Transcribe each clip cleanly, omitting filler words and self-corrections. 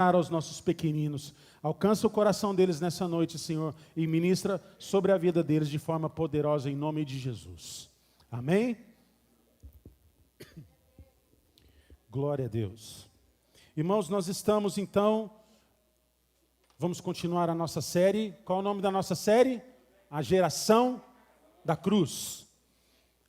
aos nossos pequeninos. Alcança o coração deles nessa noite, Senhor, e ministra sobre a vida deles de forma poderosa, em nome de Jesus. Amém? Glória a Deus. Irmãos, nós estamos então, vamos continuar a nossa série. Qual é o nome da nossa série? A geração da cruz.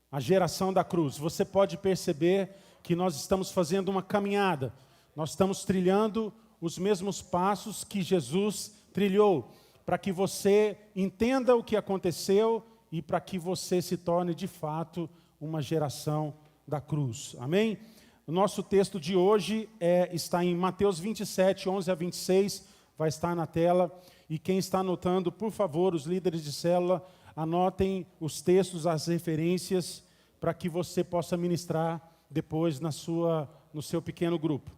A geração da cruz. Você pode perceber que nós estamos fazendo uma caminhada. Nós estamos trilhando os mesmos passos que Jesus trilhou, para que você entenda o que aconteceu e para que você se torne de fato uma geração da cruz. Amém? O nosso texto de hoje está em Mateus 27, 11 a 26, vai estar na tela. E quem está anotando, por favor, os líderes de célula, anotem os textos, as referências, para que você possa ministrar depois no seu pequeno grupo.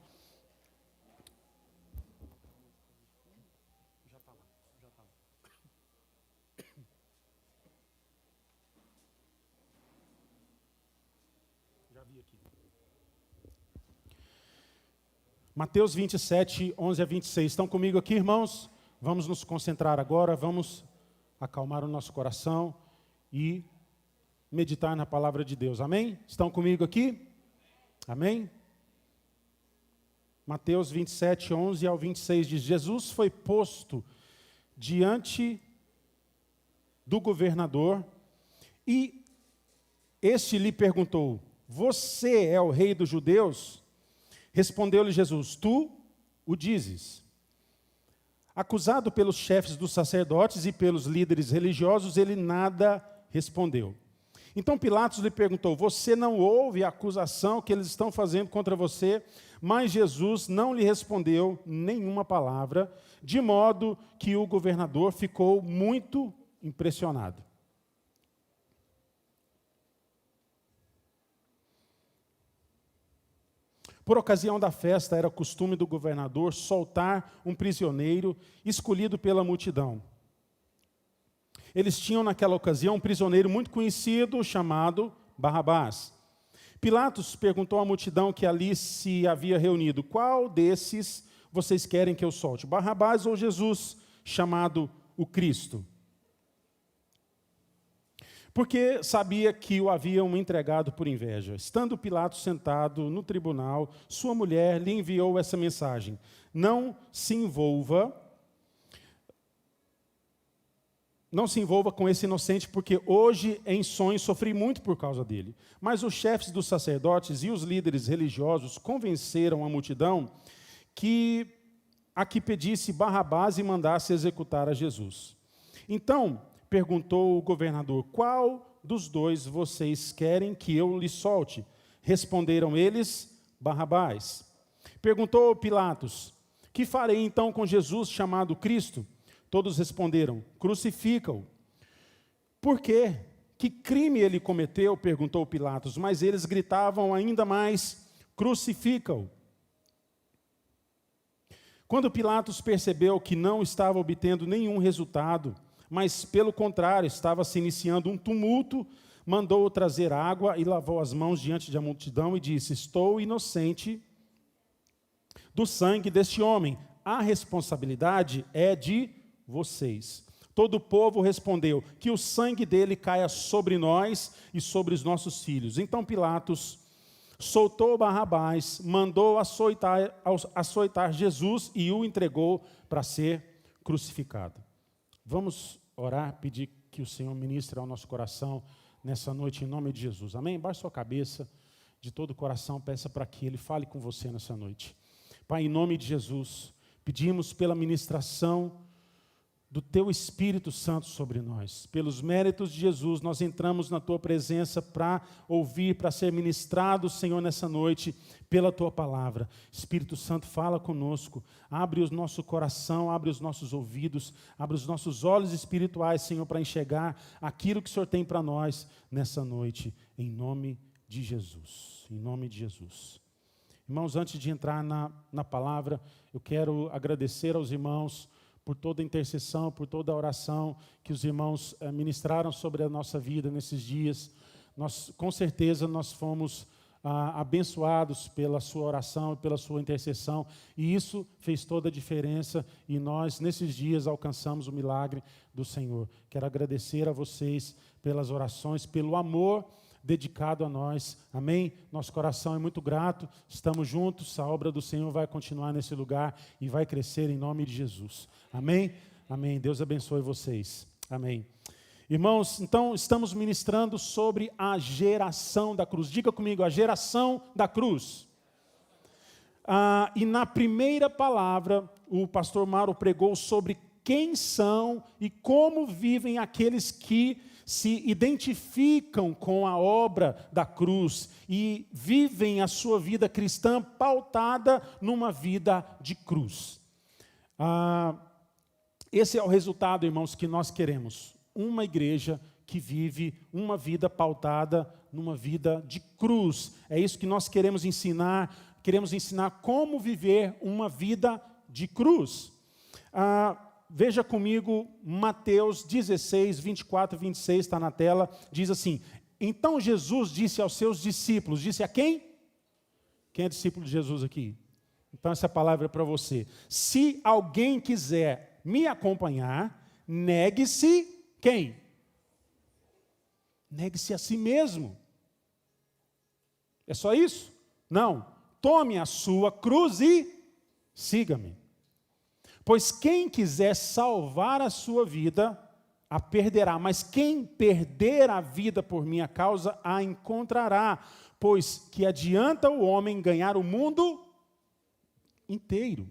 Mateus 27, 11 a 26. Estão comigo aqui, irmãos? Vamos nos concentrar agora, vamos acalmar o nosso coração e meditar na palavra de Deus. Amém? Estão comigo aqui? Amém? Mateus 27, 11 ao 26 diz: Jesus foi posto diante do governador e este lhe perguntou: você é o rei dos judeus? Respondeu-lhe Jesus: tu o dizes. Acusado pelos chefes dos sacerdotes e pelos líderes religiosos, ele nada respondeu. Então Pilatos lhe perguntou: você não ouve a acusação que eles estão fazendo contra você? Mas Jesus não lhe respondeu nenhuma palavra, de modo que o governador ficou muito impressionado. Por ocasião da festa, era costume do governador soltar um prisioneiro escolhido pela multidão. Eles tinham naquela ocasião um prisioneiro muito conhecido chamado Barrabás. Pilatos perguntou à multidão que ali se havia reunido: qual desses vocês querem que eu solte, Barrabás ou Jesus, chamado o Cristo? Porque sabia que o haviam entregado por inveja. Estando Pilatos sentado no tribunal, sua mulher lhe enviou essa mensagem: não se envolva com esse inocente, porque hoje em sonho sofri muito por causa dele. Mas os chefes dos sacerdotes e os líderes religiosos convenceram a multidão que pedisse Barrabás e mandasse executar a Jesus. Então perguntou o governador: qual dos dois vocês querem que eu lhe solte? Responderam eles: Barrabás. Perguntou Pilatos: que farei então com Jesus chamado Cristo? Todos responderam: crucifica-o. Por quê? Que crime ele cometeu? Perguntou Pilatos. Mas eles gritavam ainda mais: crucifica-o. Quando Pilatos percebeu que não estava obtendo nenhum resultado, mas pelo contrário, estava se iniciando um tumulto, mandou trazer água e lavou as mãos diante da multidão e disse: estou inocente do sangue deste homem, a responsabilidade é de vocês. Todo o povo respondeu: que o sangue dele caia sobre nós e sobre os nossos filhos. Então Pilatos soltou Barrabás, mandou açoitar Jesus e o entregou para ser crucificado. Vamos orar, pedir que o Senhor ministre ao nosso coração nessa noite, em nome de Jesus. Amém? Baixe sua cabeça de todo o coração, peça para que Ele fale com você nessa noite. Pai, em nome de Jesus, pedimos pela ministração do Teu Espírito Santo sobre nós. Pelos méritos de Jesus, nós entramos na Tua presença para ouvir, para ser ministrado, Senhor, nessa noite, pela Tua palavra. Espírito Santo, fala conosco, abre o nosso coração, abre os nossos ouvidos, abre os nossos olhos espirituais, Senhor, para enxergar aquilo que o Senhor tem para nós nessa noite, em nome de Jesus. Em nome de Jesus. Irmãos, antes de entrar na palavra, eu quero agradecer aos irmãos por toda a intercessão, por toda a oração que os irmãos ministraram sobre a nossa vida nesses dias. Com certeza nós fomos abençoados pela sua oração, pela sua intercessão, e isso fez toda a diferença, e nós, nesses dias, alcançamos o milagre do Senhor. Quero agradecer a vocês pelas orações, pelo amor dedicado a nós, amém? Nosso coração é muito grato, estamos juntos, a obra do Senhor vai continuar nesse lugar e vai crescer em nome de Jesus, amém? Amém, Deus abençoe vocês, amém. Irmãos, então estamos ministrando sobre a geração da cruz. Diga comigo, a geração da cruz. E na primeira palavra, o pastor Mauro pregou sobre quem são e como vivem aqueles que se identificam com a obra da cruz e vivem a sua vida cristã pautada numa vida de cruz. Esse é o resultado, irmãos, que nós queremos. Uma igreja que vive uma vida pautada numa vida de cruz. É isso que nós queremos ensinar como viver uma vida de cruz. Veja comigo Mateus 16, 24 e 26, está na tela, diz assim: então Jesus disse aos seus discípulos, disse a quem? Quem é discípulo de Jesus aqui? Então essa palavra é para você. Se alguém quiser me acompanhar, negue-se quem? Negue-se a si mesmo. É só isso? Não. Tome a sua cruz e siga-me. Pois quem quiser salvar a sua vida, a perderá. Mas quem perder a vida por minha causa, a encontrará. Pois que adianta o homem ganhar o mundo inteiro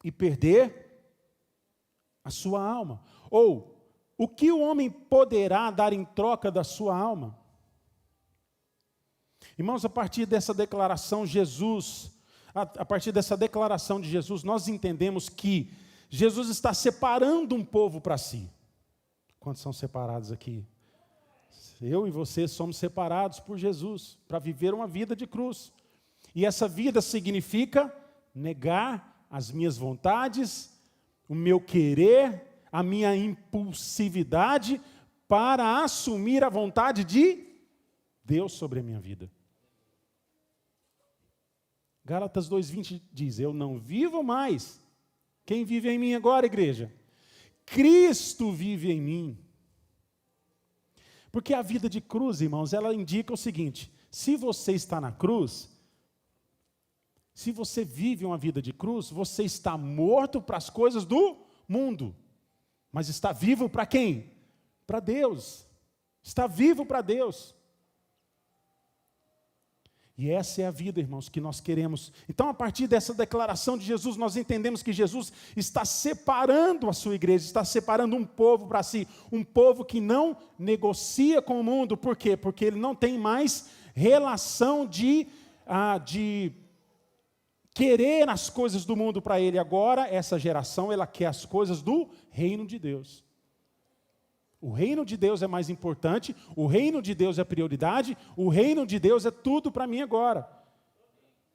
e perder a sua alma? Ou, o que o homem poderá dar em troca da sua alma? Irmãos, a partir dessa declaração de Jesus, nós entendemos que Jesus está separando um povo para si. Quantos são separados aqui? Eu e você somos separados por Jesus, para viver uma vida de cruz. E essa vida significa negar as minhas vontades, o meu querer, a minha impulsividade, para assumir a vontade de Deus sobre a minha vida. Gálatas 2:20 diz: eu não vivo mais. Quem vive em mim agora, igreja? Cristo vive em mim. Porque a vida de cruz, irmãos, ela indica o seguinte: se você está na cruz, se você vive uma vida de cruz, você está morto para as coisas do mundo. Mas está vivo para quem? Para Deus. Está vivo para Deus. E essa é a vida, irmãos, que nós queremos. Então, a partir dessa declaração de Jesus, nós entendemos que Jesus está separando a sua igreja, está separando um povo para si, um povo que não negocia com o mundo. Por quê? Porque ele não tem mais relação de querer as coisas do mundo para ele. Agora, essa geração, ela quer as coisas do reino de Deus. O reino de Deus é mais importante, o reino de Deus é prioridade, o reino de Deus é tudo para mim agora.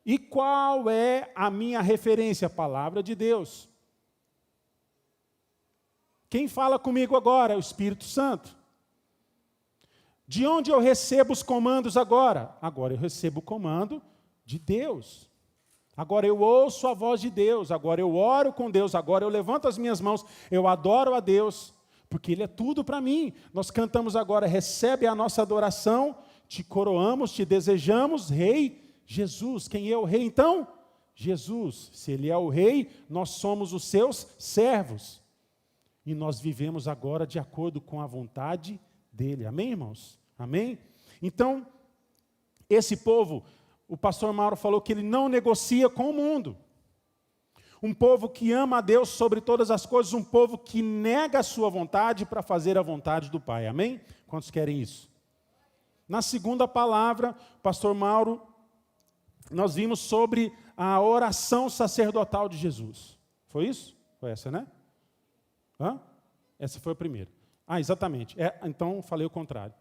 E qual é a minha referência? A palavra de Deus. Quem fala comigo agora é o Espírito Santo. De onde eu recebo os comandos agora? Agora eu recebo o comando de Deus. Agora eu ouço a voz de Deus, agora eu oro com Deus, agora eu levanto as minhas mãos, eu adoro a Deus, porque Ele é tudo para mim. Nós cantamos agora: recebe a nossa adoração, te coroamos, te desejamos, Rei Jesus. Quem é o Rei então? Jesus. Se Ele é o Rei, nós somos os seus servos. E nós vivemos agora de acordo com a vontade dEle. Amém, irmãos? Amém? Então, esse povo, o pastor Mauro falou que ele não negocia com o mundo. Um povo que ama a Deus sobre todas as coisas, um povo que nega a sua vontade para fazer a vontade do Pai. Amém? Quantos querem isso? Na segunda palavra, pastor Mauro, nós vimos sobre a oração sacerdotal de Jesus. Foi isso? Foi essa, né? Essa foi a primeira. Exatamente. Então, falei o contrário.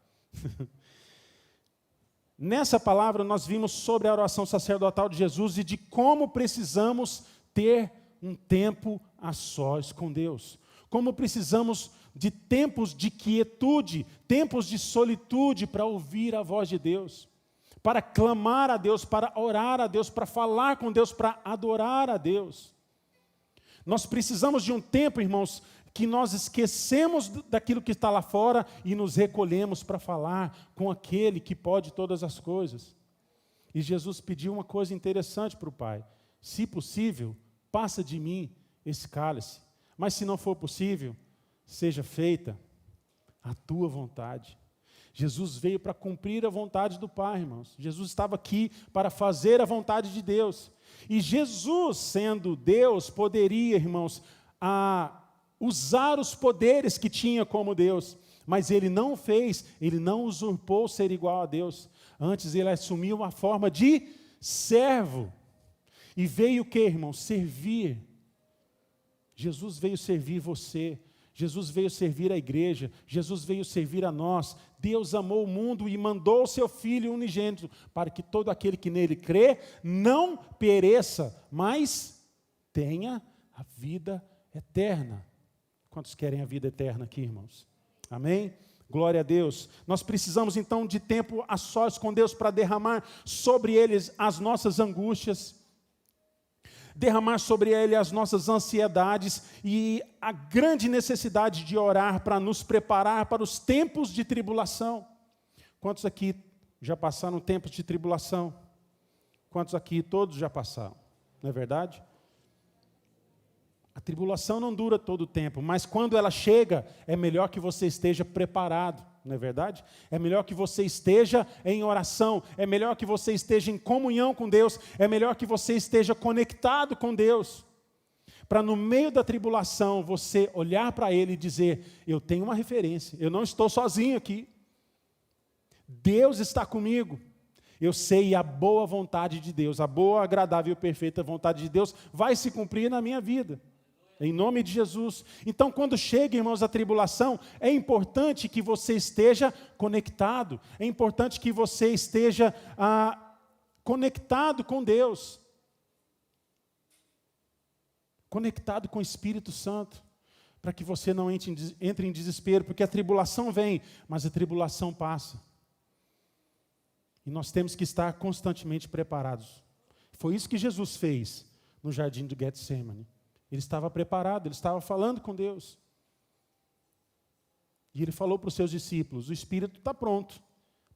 Nessa palavra, nós vimos sobre a oração sacerdotal de Jesus e de como precisamos ter um tempo a sós com Deus. Como precisamos de tempos de quietude, tempos de solitude para ouvir a voz de Deus. para clamar a Deus, para orar a Deus, para falar com Deus, para adorar a Deus. Nós precisamos de um tempo, irmãos, que nós esquecemos daquilo que está lá fora e nos recolhemos para falar com aquele que pode todas as coisas. E Jesus pediu uma coisa interessante para o Pai: se possível, passa de mim esse cálice, mas se não for possível, seja feita a tua vontade. Jesus veio para cumprir a vontade do Pai, irmãos. Jesus estava aqui para fazer a vontade de Deus. E Jesus, sendo Deus, poderia, irmãos, usar os poderes que tinha como Deus. Mas Ele não fez, Ele não usurpou ser igual a Deus. Antes Ele assumiu uma forma de servo. E veio o que, irmãos? Servir. Jesus veio servir você. Jesus veio servir a igreja, Jesus veio servir a nós. Deus amou o mundo e mandou o seu Filho unigênito, para que todo aquele que nele crê, não pereça, mas tenha a vida eterna. Quantos querem a vida eterna aqui, irmãos? Amém? Glória a Deus. Nós precisamos então de tempo a sós com Deus para derramar sobre eles as nossas angústias, derramar sobre Ele as nossas ansiedades e a grande necessidade de orar para nos preparar para os tempos de tribulação. Quantos aqui já passaram tempos de tribulação? Quantos aqui? Todos já passaram, não é verdade? A tribulação não dura todo o tempo, mas quando ela chega, é melhor que você esteja preparado, não é verdade? É melhor que você esteja em oração, é melhor que você esteja em comunhão com Deus, é melhor que você esteja conectado com Deus, para no meio da tribulação você olhar para Ele e dizer: eu tenho uma referência, eu não estou sozinho aqui, Deus está comigo, eu sei a boa vontade de Deus, a boa, agradável e perfeita vontade de Deus vai se cumprir na minha vida. Em nome de Jesus. Então, quando chega, irmãos, a tribulação, é importante que você esteja conectado. É importante que você esteja conectado com Deus. Conectado com o Espírito Santo. Para que você não entre em desespero. Porque a tribulação vem, mas a tribulação passa. E nós temos que estar constantemente preparados. Foi isso que Jesus fez no jardim do Getsemane. Ele estava preparado, ele estava falando com Deus. E ele falou para os seus discípulos: o espírito está pronto,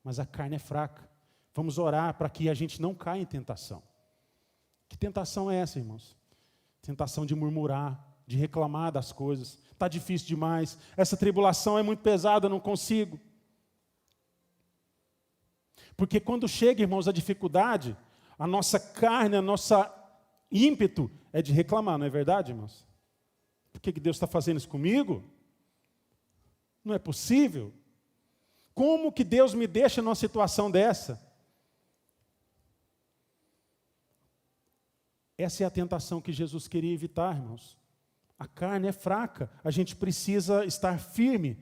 mas a carne é fraca. Vamos orar para que a gente não caia em tentação. Que tentação é essa, irmãos? Tentação de murmurar, de reclamar das coisas. Está difícil demais, essa tribulação é muito pesada, eu não consigo. Porque quando chega, irmãos, a dificuldade, a nossa carne, a nossa ímpeto é de reclamar, não é verdade, irmãos? Por que Deus está fazendo isso comigo? Não é possível. Como que Deus me deixa numa situação dessa? Essa é a tentação que Jesus queria evitar, irmãos. A carne é fraca, a gente precisa estar firme,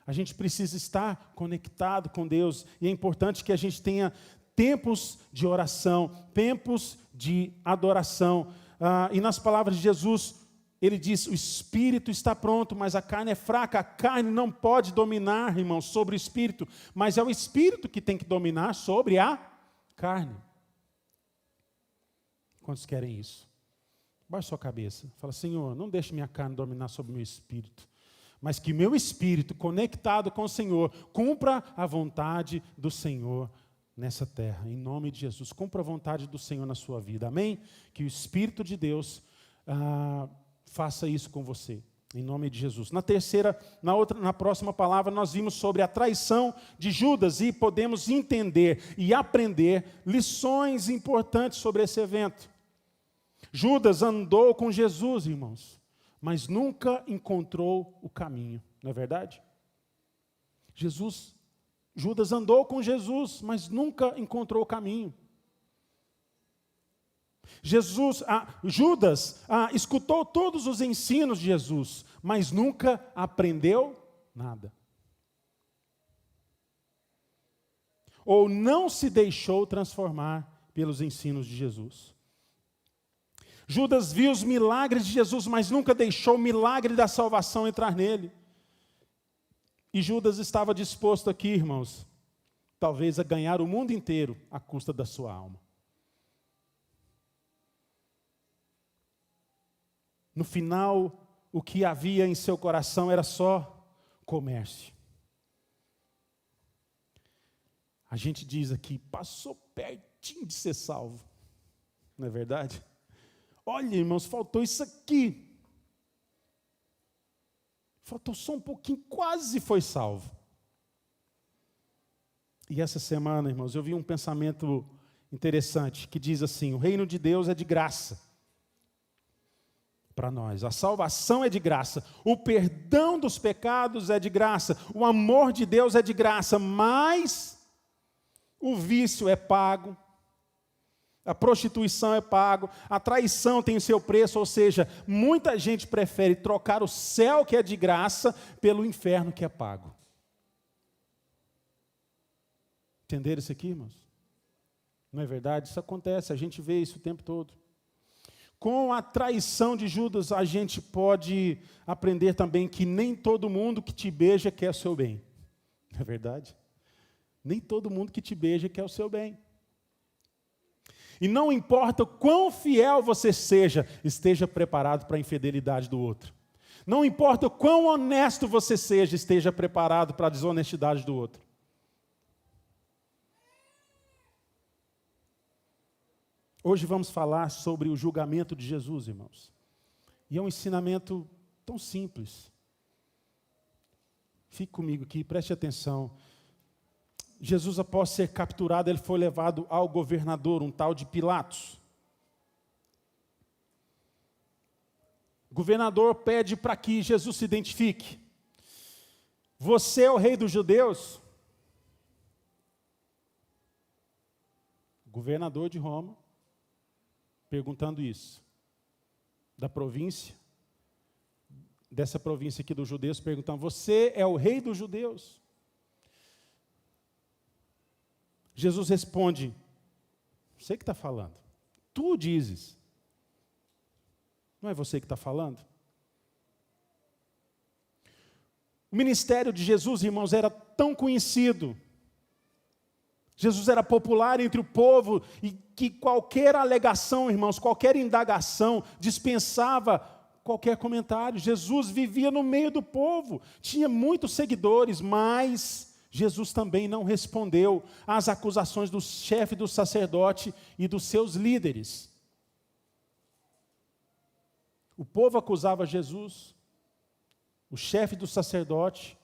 a gente precisa estar conectado com Deus, e é importante que a gente tenha tempos de oração, tempos de adoração. E nas palavras de Jesus, Ele diz: o espírito está pronto, mas a carne é fraca. A carne não pode dominar, irmãos, sobre o espírito, mas é o espírito que tem que dominar sobre a carne. Quantos querem isso? Baixe sua cabeça, fala: Senhor, não deixe minha carne dominar sobre o meu espírito, mas que meu espírito, conectado com o Senhor, cumpra a vontade do Senhor nessa terra, em nome de Jesus. Cumpra a vontade do Senhor na sua vida, amém? Que o Espírito de Deus faça isso com você, em nome de Jesus. Na próxima palavra, nós vimos sobre a traição de Judas, e podemos entender e aprender lições importantes sobre esse evento. Judas andou com Jesus, irmãos, mas nunca encontrou o caminho, não é verdade? Judas andou com Jesus, mas nunca encontrou o caminho. Judas escutou todos os ensinos de Jesus, mas nunca aprendeu nada. Ou não se deixou transformar pelos ensinos de Jesus. Judas viu os milagres de Jesus, mas nunca deixou o milagre da salvação entrar nele. E Judas estava disposto aqui, irmãos, talvez a ganhar o mundo inteiro à custa da sua alma. No final, o que havia em seu coração era só comércio. A gente diz aqui, passou pertinho de ser salvo. Não é verdade? Olha, irmãos, faltou isso aqui. Faltou só um pouquinho, quase foi salvo. E essa semana, irmãos, eu vi um pensamento interessante, que diz assim, o reino de Deus é de graça para nós. A salvação é de graça, o perdão dos pecados é de graça, o amor de Deus é de graça, mas o vício é pago, a prostituição é pago, a traição tem o seu preço, ou seja, muita gente prefere trocar o céu que é de graça pelo inferno que é pago. Entenderam isso aqui, irmãos? Não é verdade? Isso acontece, a gente vê isso o tempo todo. Com a traição de Judas, a gente pode aprender também que nem todo mundo que te beija quer o seu bem. Não é verdade? Nem todo mundo que te beija quer o seu bem. E não importa o quão fiel você seja, esteja preparado para a infidelidade do outro. Não importa o quão honesto você seja, esteja preparado para a desonestidade do outro. Hoje vamos falar sobre o julgamento de Jesus, irmãos. E é um ensinamento tão simples. Fique comigo aqui, preste atenção. Jesus, após ser capturado, ele foi levado ao governador, um tal de Pilatos. O governador pede para que Jesus se identifique. Você é o rei dos judeus? O governador de Roma, perguntando isso. Da província, dessa província aqui dos judeus, perguntando, você é o rei dos judeus? Jesus responde, você que está falando, tu dizes. Não é você que está falando? O ministério de Jesus, irmãos, era tão conhecido. Jesus era popular entre o povo e que qualquer alegação, irmãos, qualquer indagação dispensava qualquer comentário. Jesus vivia no meio do povo, tinha muitos seguidores, mas Jesus também não respondeu às acusações do chefe do sacerdote e dos seus líderes. O povo acusava Jesus, o chefe do sacerdote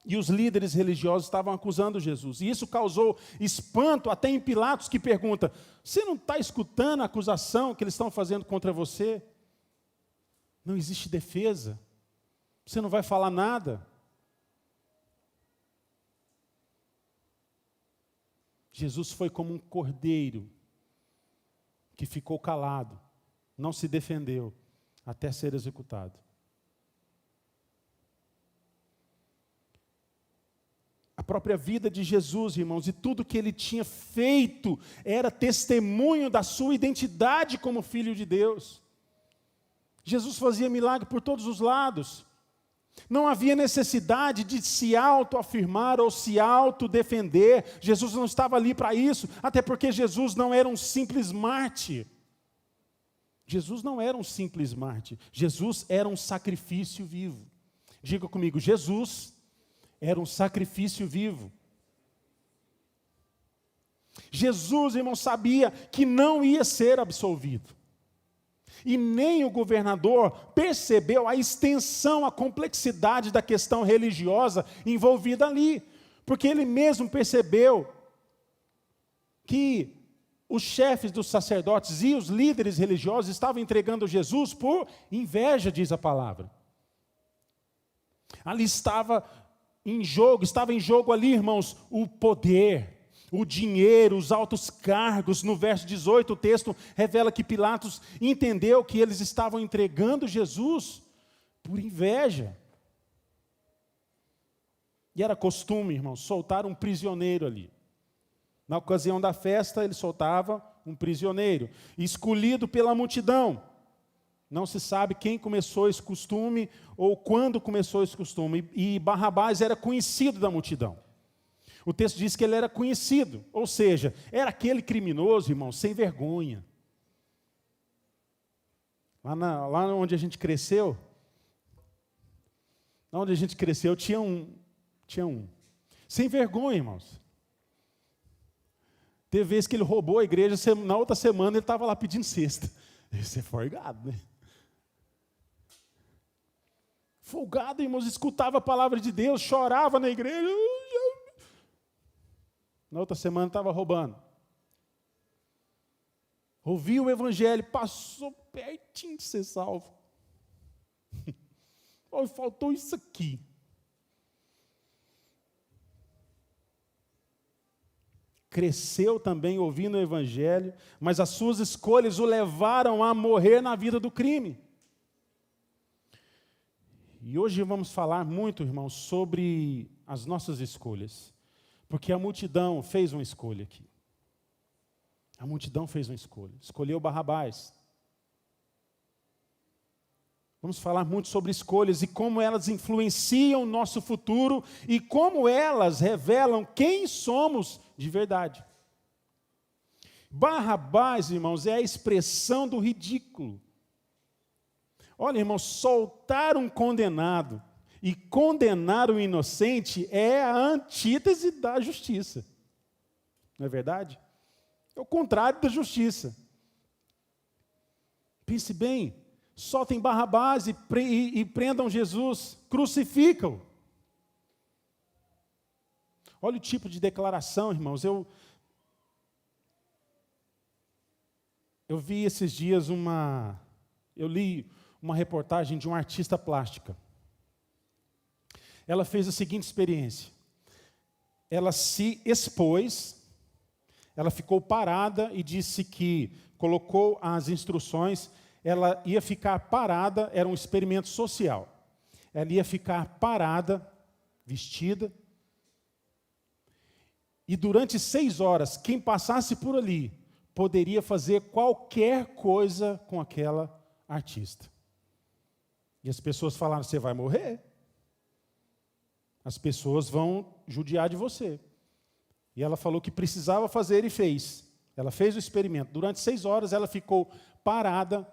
e os líderes religiosos estavam acusando Jesus. E isso causou espanto até em Pilatos, que pergunta, você não está escutando a acusação que eles estão fazendo contra você? Não existe defesa? Você não vai falar nada? Jesus foi como um cordeiro que ficou calado, não se defendeu, até ser executado. A própria vida de Jesus, irmãos, e tudo que ele tinha feito, era testemunho da sua identidade como Filho de Deus. Jesus fazia milagre por todos os lados. Não havia necessidade de se autoafirmar ou se autodefender. Jesus não estava ali para isso, até porque Jesus não era um simples mártir. Jesus não era um simples mártir. Jesus era um sacrifício vivo. Diga comigo, Jesus era um sacrifício vivo. Jesus, irmão, sabia que não ia ser absolvido. E nem o governador percebeu a extensão, a complexidade da questão religiosa envolvida ali. Porque ele mesmo percebeu que os chefes dos sacerdotes e os líderes religiosos estavam entregando Jesus por inveja, diz a palavra. Ali estava em jogo ali, irmãos, o poder, o dinheiro, os altos cargos. No verso 18, o texto revela que Pilatos entendeu que eles estavam entregando Jesus por inveja. E era costume, irmãos, soltar um prisioneiro ali. Na ocasião da festa, ele soltava um prisioneiro, escolhido pela multidão. Não se sabe quem começou esse costume ou quando começou esse costume. E Barrabás era conhecido da multidão. O texto diz que ele era conhecido, ou seja, era aquele criminoso, irmão, sem vergonha. Lá onde a gente cresceu, tinha um. Sem vergonha, irmãos. Teve vez que ele roubou a igreja, na outra semana ele estava lá pedindo cesta. Isso é folgado, né? Folgado, irmãos, escutava a palavra de Deus, chorava na igreja. Na outra semana estava roubando. Ouviu o evangelho, passou pertinho de ser salvo. Oh, faltou isso aqui. Cresceu também ouvindo o evangelho, mas as suas escolhas o levaram a morrer na vida do crime. E hoje vamos falar muito, irmãos, sobre as nossas escolhas. Porque a multidão fez uma escolha aqui. A multidão fez uma escolha. Escolheu Barrabás. Vamos falar muito sobre escolhas e como elas influenciam o nosso futuro e como elas revelam quem somos de verdade. Barrabás, irmãos, é a expressão do ridículo. Olha, irmãos, soltar um condenado e condenar o inocente é a antítese da justiça. Não é verdade? É o contrário da justiça. Pense bem. Soltem Barrabás e prendam Jesus, crucificam. Olha o tipo de declaração, irmãos. Eu vi esses dias eu li uma reportagem de uma artista plástica. Ela fez a seguinte experiência. Ela se expôs, ela ficou parada e disse que colocou as instruções. Ela ia ficar parada, era um experimento social. Ela ia ficar parada, vestida, e durante 6 horas, quem passasse por ali, poderia fazer qualquer coisa com aquela artista. E as pessoas falaram, você vai morrer. As pessoas vão judiar de você. E ela falou que precisava fazer e fez. Ela fez o experimento. Durante 6 horas, ela ficou parada,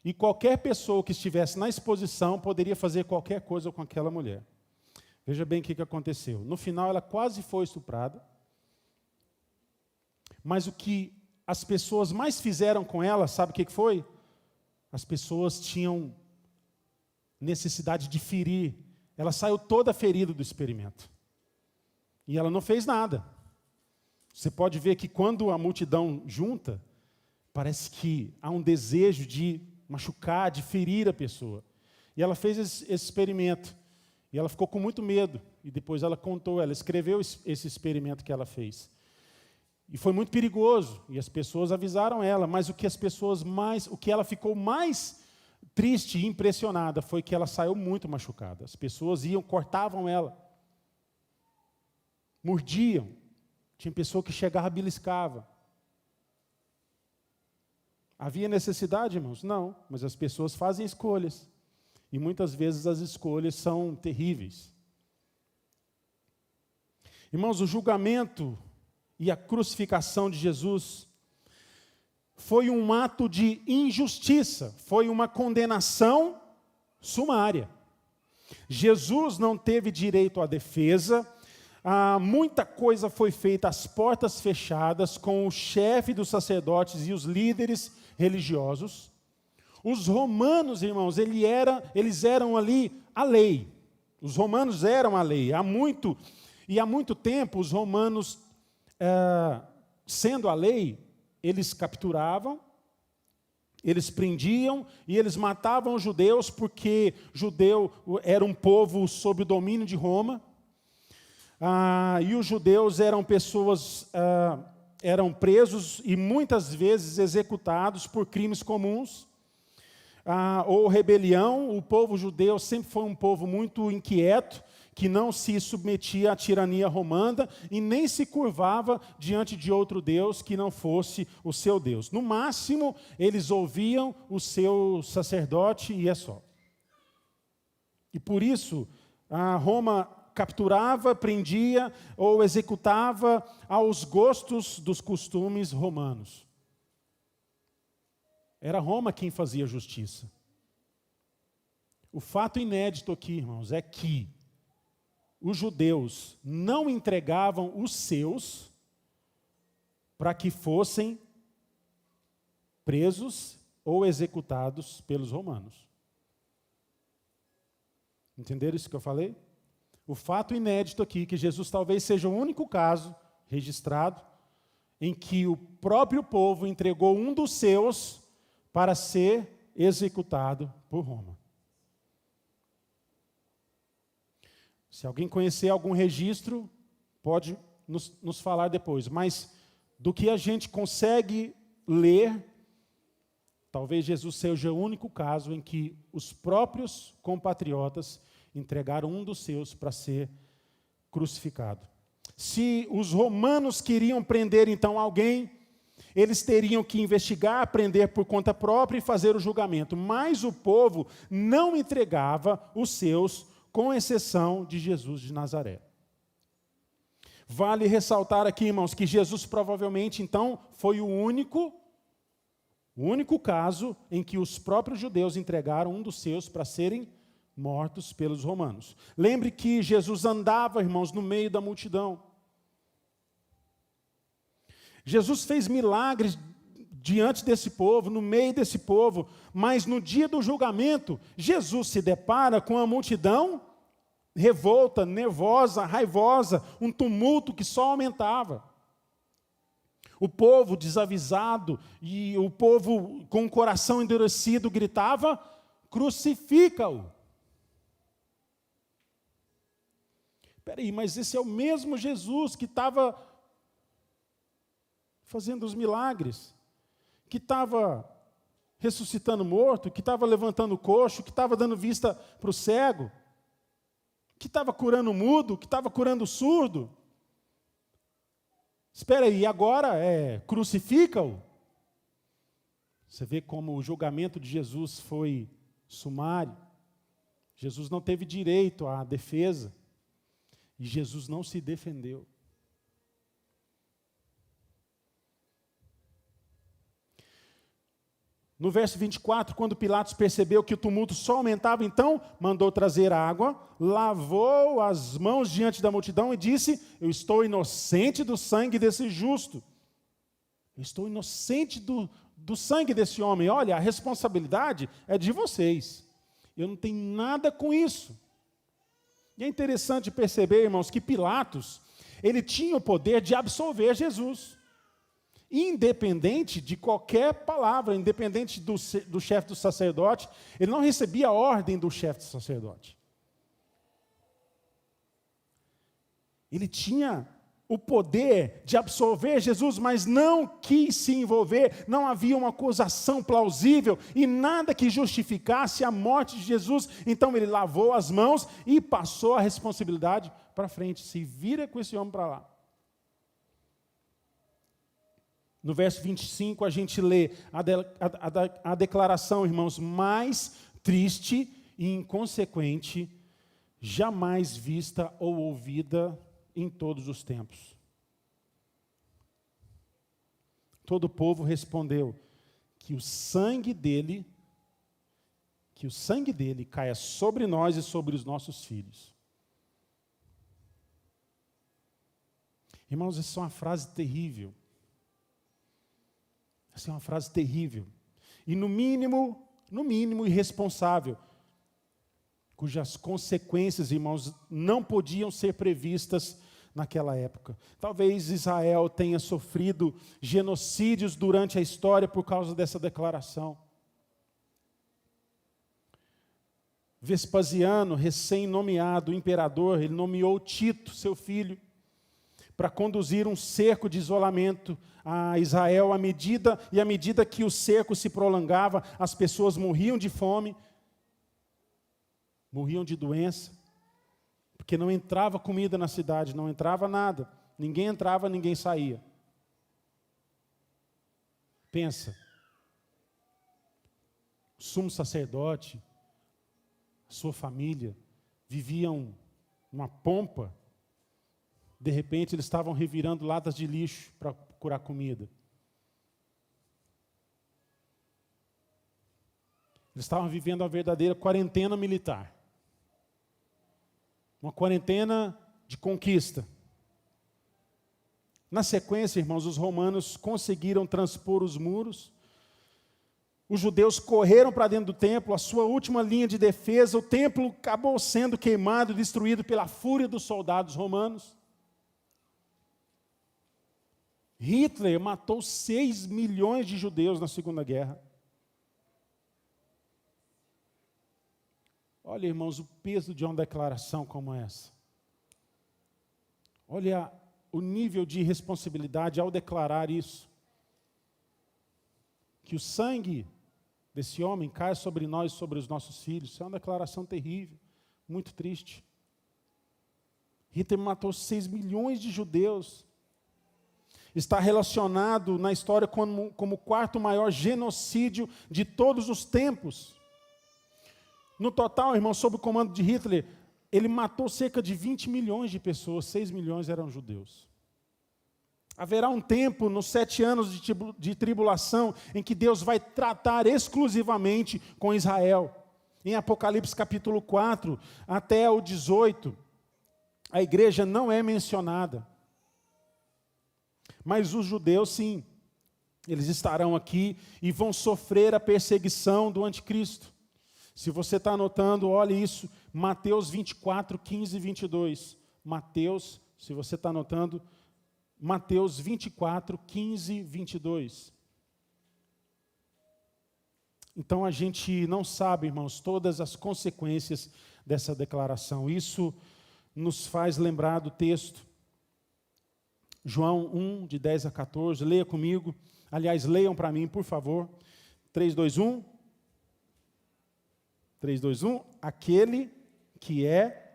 e qualquer pessoa que estivesse na exposição poderia fazer qualquer coisa com aquela mulher. Veja bem o que aconteceu. No final, ela quase foi estuprada. Mas o que as pessoas mais fizeram com ela, sabe o que foi? As pessoas tinham necessidade de ferir. Ela saiu toda ferida do experimento. E ela não fez nada. Você pode ver que quando a multidão junta, parece que há um desejo de machucar, de ferir a pessoa. E ela fez esse experimento. E ela ficou com muito medo. E depois ela contou, ela escreveu esse experimento que ela fez. E foi muito perigoso. E as pessoas avisaram ela. Mas o que ela ficou mais triste e impressionada foi que ela saiu muito machucada. As pessoas cortavam ela. Mordiam. Tinha pessoa que chegava e beliscava. Havia necessidade, irmãos? Não, mas as pessoas fazem escolhas. E muitas vezes as escolhas são terríveis. Irmãos, o julgamento e a crucificação de Jesus foi um ato de injustiça, foi uma condenação sumária. Jesus não teve direito à defesa. Muita coisa foi feita às portas fechadas com o chefe dos sacerdotes e os líderes religiosos. Os romanos, irmãos, eles eram ali a lei. Os romanos eram a lei. Há muito tempo, os romanos, sendo a lei, eles capturavam, eles prendiam e eles matavam os judeus, porque judeu era um povo sob o domínio de Roma. E os judeus eram pessoas, eram presos e muitas vezes executados por crimes comuns, ou rebelião. O povo judeu sempre foi um povo muito inquieto, que não se submetia à tirania romana e nem se curvava diante de outro Deus que não fosse o seu Deus. No máximo, eles ouviam o seu sacerdote e é só. E por isso, Roma capturava, prendia ou executava aos gostos dos costumes romanos. Era Roma quem fazia justiça. O fato inédito aqui, irmãos, é que os judeus não entregavam os seus para que fossem presos ou executados pelos romanos. Entenderam isso que eu falei? O fato inédito aqui, que Jesus talvez seja o único caso registrado em que o próprio povo entregou um dos seus para ser executado por Roma. Se alguém conhecer algum registro, pode nos falar depois. Mas do que a gente consegue ler, talvez Jesus seja o único caso em que os próprios compatriotas entregaram um dos seus para ser crucificado. Se os romanos queriam prender então alguém, eles teriam que investigar, prender por conta própria e fazer o julgamento. Mas o povo não entregava os seus, com exceção de Jesus de Nazaré. Vale ressaltar aqui, irmãos, que Jesus provavelmente então foi o único caso em que os próprios judeus entregaram um dos seus para serem mortos pelos romanos. Lembre que Jesus andava, irmãos, no meio da multidão. Jesus fez milagres diante desse povo, no meio desse povo, mas no dia do julgamento, Jesus se depara com a multidão revolta, nervosa, raivosa, um tumulto que só aumentava. O povo desavisado e o povo com o coração endurecido gritava: crucifica-o. Espera aí, mas esse é o mesmo Jesus que estava fazendo os milagres, que estava ressuscitando morto, que estava levantando o coxo, que estava dando vista para o cego, que estava curando o mudo, que estava curando o surdo. Espera aí, agora crucifica-o? Você vê como o julgamento de Jesus foi sumário. Jesus não teve direito à defesa. E Jesus não se defendeu. No verso 24, quando Pilatos percebeu que o tumulto só aumentava, então mandou trazer água, lavou as mãos diante da multidão e disse: eu estou inocente do sangue desse justo. Eu estou inocente do sangue desse homem. Olha, a responsabilidade é de vocês. Eu não tenho nada com isso. E é interessante perceber, irmãos, que Pilatos, ele tinha o poder de absolver Jesus. Independente de qualquer palavra, independente do chefe do sacerdote, ele não recebia a ordem do chefe do sacerdote. Ele tinha o poder de absolver Jesus, mas não quis se envolver, não havia uma acusação plausível e nada que justificasse a morte de Jesus. Então ele lavou as mãos e passou a responsabilidade para frente. Se vira com esse homem para lá. No verso 25, a gente lê a declaração, irmãos, mais triste e inconsequente, jamais vista ou ouvida em todos os tempos. Todo o povo respondeu que o sangue dele caia sobre nós e sobre os nossos filhos. Irmãos, essa é uma frase terrível. Essa é uma frase terrível. E no mínimo irresponsável, cujas consequências, irmãos, não podiam ser previstas naquela época. Talvez Israel tenha sofrido genocídios durante a história por causa dessa declaração. Vespasiano, recém-nomeado imperador, ele nomeou Tito, seu filho, para conduzir um cerco de isolamento a Israel, à medida que o cerco se prolongava, as pessoas morriam de fome, morriam de doença, porque não entrava comida na cidade, não entrava nada, ninguém entrava, ninguém saía. Pensa, o sumo sacerdote, a sua família, viviam uma pompa, de repente eles estavam revirando latas de lixo para procurar comida. Eles estavam vivendo a verdadeira quarentena militar. Uma quarentena de conquista. Na sequência, irmãos, os romanos conseguiram transpor os muros. Os judeus correram para dentro do templo, a sua última linha de defesa. O templo acabou sendo queimado, destruído pela fúria dos soldados romanos. Hitler matou 6 milhões de judeus na Segunda Guerra. Olha, irmãos, o peso de uma declaração como essa. Olha o nível de responsabilidade ao declarar isso. Que o sangue desse homem caia sobre nós, sobre os nossos filhos. Isso é uma declaração terrível, muito triste. Hitler matou 6 milhões de judeus. Está relacionado na história como o quarto maior genocídio de todos os tempos. No total, irmão, sob o comando de Hitler, ele matou cerca de 20 milhões de pessoas, 6 milhões eram judeus. Haverá um tempo, nos 7 anos de tribulação, em que Deus vai tratar exclusivamente com Israel. Em Apocalipse capítulo 4, até o 18, a igreja não é mencionada. Mas os judeus, sim, eles estarão aqui e vão sofrer a perseguição do anticristo. Se você está anotando, olhe isso, Mateus 24, 15 e 22. Mateus, se você está anotando, Mateus 24, 15 e 22. Então a gente não sabe, irmãos, todas as consequências dessa declaração. Isso nos faz lembrar do texto. João 1, de 10 a 14, leia comigo. Aliás, leiam para mim, por favor. 3, 2, 1. 3, 2, 1. Aquele que é...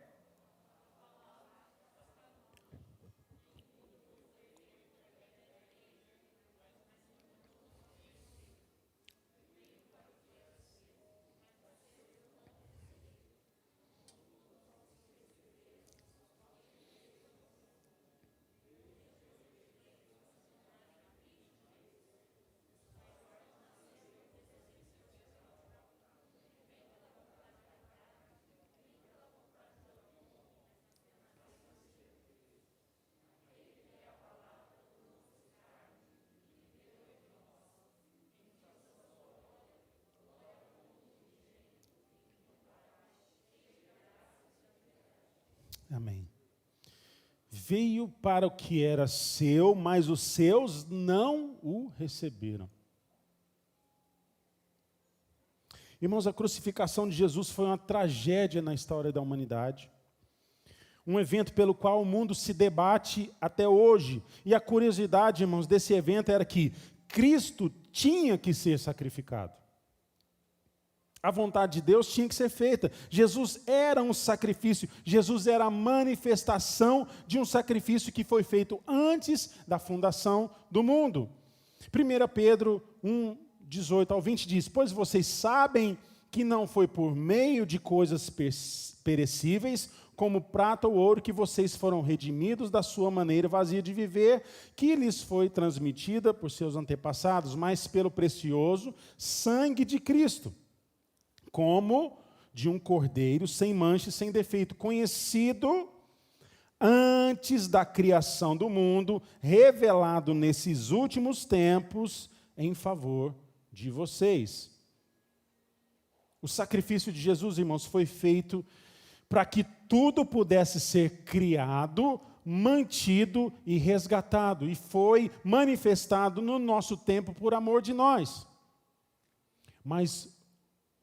Amém. Veio para o que era seu, mas os seus não o receberam. Irmãos, a crucificação de Jesus foi uma tragédia na história da humanidade. Um evento pelo qual o mundo se debate até hoje. E a curiosidade, irmãos, desse evento era que Cristo tinha que ser sacrificado. A vontade de Deus tinha que ser feita. Jesus era um sacrifício. Jesus era a manifestação de um sacrifício que foi feito antes da fundação do mundo. 1 Pedro 1, 18 ao 20 diz: pois vocês sabem que não foi por meio de coisas perecíveis, como prata ou ouro, que vocês foram redimidos da sua maneira vazia de viver, que lhes foi transmitida por seus antepassados, mas pelo precioso sangue de Cristo, como de um cordeiro sem mancha e sem defeito, conhecido antes da criação do mundo, revelado nesses últimos tempos em favor de vocês. O sacrifício de Jesus, irmãos, foi feito para que tudo pudesse ser criado, mantido e resgatado, e foi manifestado no nosso tempo por amor de nós. Mas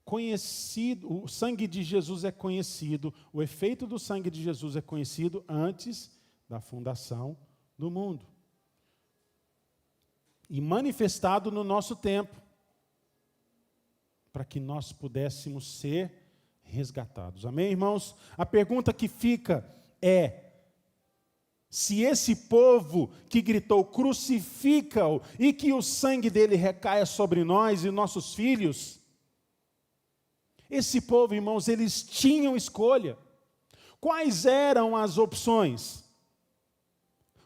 conhecido, o sangue de Jesus é conhecido, o efeito do sangue de Jesus é conhecido antes da fundação do mundo. E manifestado no nosso tempo, para que nós pudéssemos ser resgatados. Amém, irmãos? A pergunta que fica é: se esse povo que gritou crucifica-o e que o sangue dele recaia sobre nós e nossos filhos, esse povo, irmãos, eles tinham escolha. Quais eram as opções?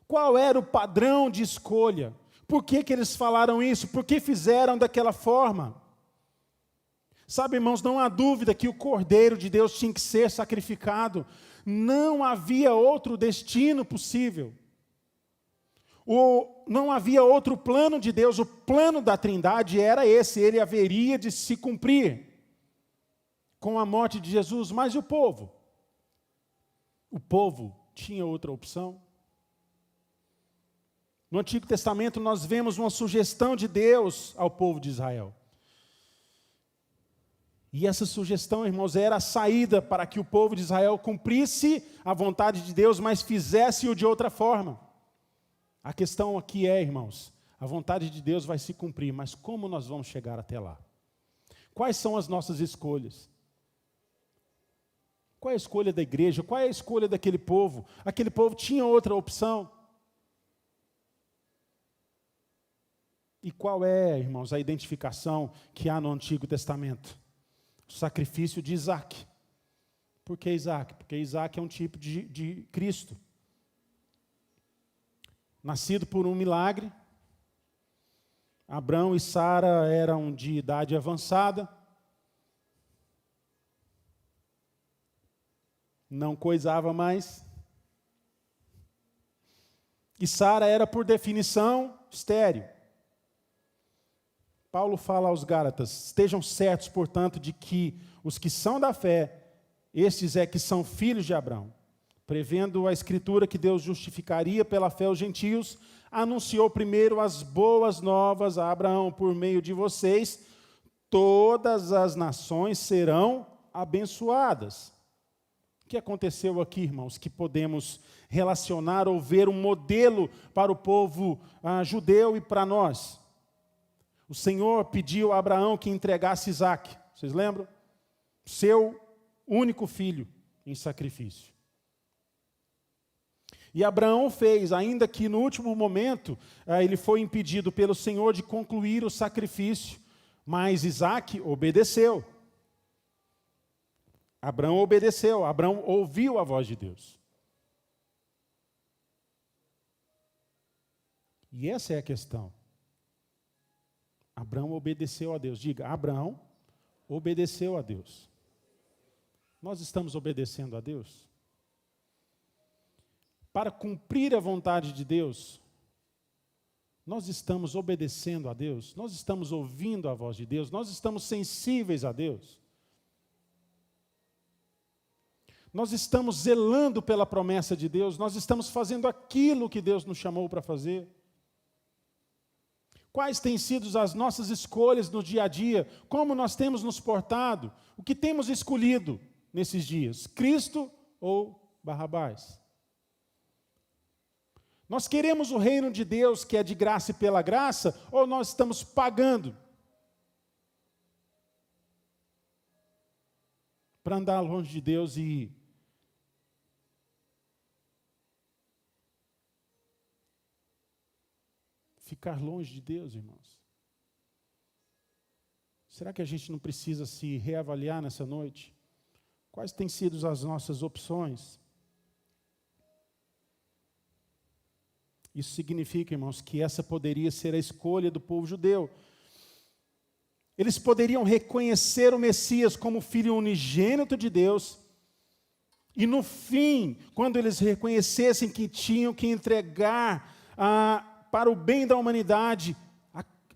Qual era o padrão de escolha? Por que eles falaram isso? Por que fizeram daquela forma? Sabe, irmãos, não há dúvida que o Cordeiro de Deus tinha que ser sacrificado. Não havia outro destino possível. Não havia outro plano de Deus. O plano da Trindade era esse. Ele haveria de se cumprir com a morte de Jesus. Mas e o povo? O povo tinha outra opção. No Antigo Testamento nós vemos uma sugestão de Deus ao povo de Israel. E essa sugestão, irmãos, era a saída para que o povo de Israel cumprisse a vontade de Deus, mas fizesse-o de outra forma. A questão aqui é, irmãos, a vontade de Deus vai se cumprir, mas como nós vamos chegar até lá? Quais são as nossas escolhas? Qual é a escolha da igreja? Qual é a escolha daquele povo? Aquele povo tinha outra opção. E qual é, irmãos, a identificação que há no Antigo Testamento? O sacrifício de Isaac. Por que Isaac? Porque Isaac é um tipo de Cristo. Nascido por um milagre. Abrão e Sara eram de idade avançada. Não coisava mais. E Sara era, por definição, estéril. Paulo fala aos Gálatas: estejam certos, portanto, de que os que são da fé, estes é que são filhos de Abraão. Prevendo a Escritura que Deus justificaria pela fé os gentios, anunciou primeiro as boas novas a Abraão: por meio de vocês, todas as nações serão abençoadas. O que aconteceu aqui, irmãos, que podemos relacionar ou ver um modelo para o povo judeu e para nós? O Senhor pediu a Abraão que entregasse Isaac, vocês lembram? Seu único filho em sacrifício. E Abraão fez, ainda que no último momento ele foi impedido pelo Senhor de concluir o sacrifício, mas Isaac obedeceu. Abraão obedeceu, Abraão ouviu a voz de Deus. E essa é a questão. Abraão obedeceu a Deus. Diga, Abraão obedeceu a Deus. Nós estamos obedecendo a Deus? Para cumprir a vontade de Deus, nós estamos obedecendo a Deus? Nós estamos ouvindo a voz de Deus? Nós estamos sensíveis a Deus? Nós estamos zelando pela promessa de Deus? Nós estamos fazendo aquilo que Deus nos chamou para fazer? Quais têm sido as nossas escolhas no dia a dia? Como nós temos nos portado? O que temos escolhido nesses dias? Cristo ou Barrabás? Nós queremos o reino de Deus, que é de graça e pela graça, ou nós estamos pagando para andar longe de Deus e ficar longe de Deus, irmãos? Será que a gente não precisa se reavaliar nessa noite? Quais têm sido as nossas opções? Isso significa, irmãos, que essa poderia ser a escolha do povo judeu. Eles poderiam reconhecer o Messias como filho unigênito de Deus, e no fim, quando eles reconhecessem que tinham que entregar para o bem da humanidade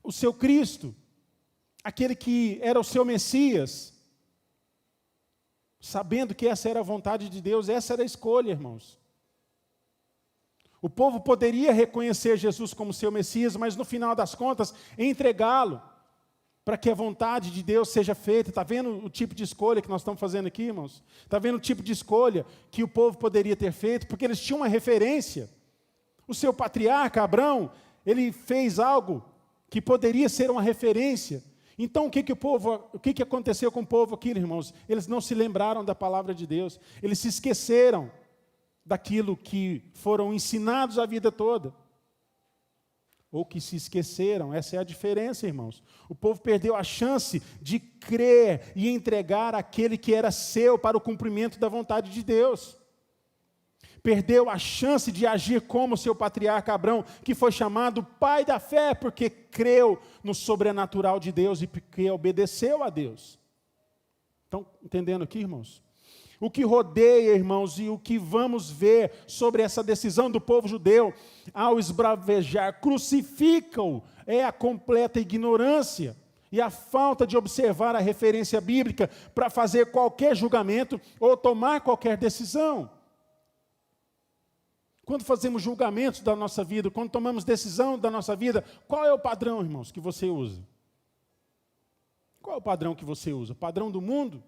o seu Cristo, aquele que era o seu Messias, sabendo que essa era a vontade de Deus, essa era a escolha, irmãos. O povo poderia reconhecer Jesus como seu Messias, mas no final das contas, entregá-lo para que a vontade de Deus seja feita. Está vendo o tipo de escolha que nós estamos fazendo aqui, irmãos? Está vendo o tipo de escolha que o povo poderia ter feito? Porque eles tinham uma referência. O seu patriarca, Abrão, ele fez algo que poderia ser uma referência. Então, o que aconteceu com o povo aqui, irmãos? Eles não se lembraram da palavra de Deus. Eles se esqueceram daquilo que foram ensinados a vida toda. Ou que se esqueceram, essa é a diferença, irmãos. O povo perdeu a chance de crer e entregar aquele que era seu para o cumprimento da vontade de Deus. Perdeu a chance de agir como seu patriarca Abraão, que foi chamado pai da fé, porque creu no sobrenatural de Deus e porque obedeceu a Deus. Estão entendendo aqui, irmãos? O que rodeia, irmãos, e o que vamos ver sobre essa decisão do povo judeu, ao esbravejar, crucificam, é a completa ignorância e a falta de observar a referência bíblica para fazer qualquer julgamento ou tomar qualquer decisão. Quando fazemos julgamentos da nossa vida, quando tomamos decisão da nossa vida, qual é o padrão, irmãos, que você usa? Qual é o padrão que você usa? O padrão do mundo?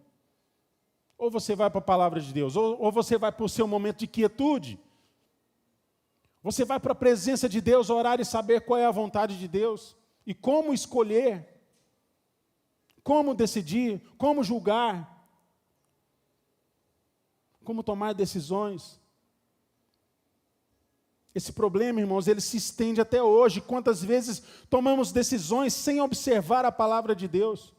Ou você vai para a palavra de Deus? Ou você vai para o seu momento de quietude? Você vai para a presença de Deus, orar e saber qual é a vontade de Deus? E como escolher? Como decidir? Como julgar? Como tomar decisões? Esse problema, irmãos, ele se estende até hoje. Quantas vezes tomamos decisões sem observar a palavra de Deus?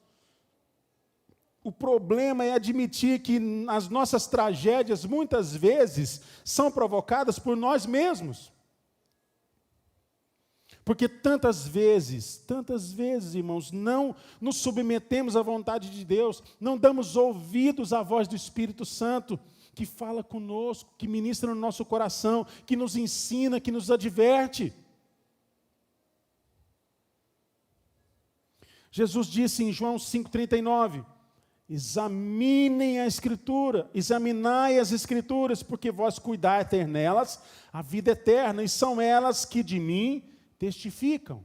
O problema é admitir que as nossas tragédias, muitas vezes, são provocadas por nós mesmos. Porque tantas vezes, irmãos, não nos submetemos à vontade de Deus, não damos ouvidos à voz do Espírito Santo, que fala conosco, que ministra no nosso coração, que nos ensina, que nos adverte. Jesus disse em João 5,39, examinem a Escritura, examinai as Escrituras, porque vós cuidai ter nelas a vida eterna, e são elas que de mim testificam.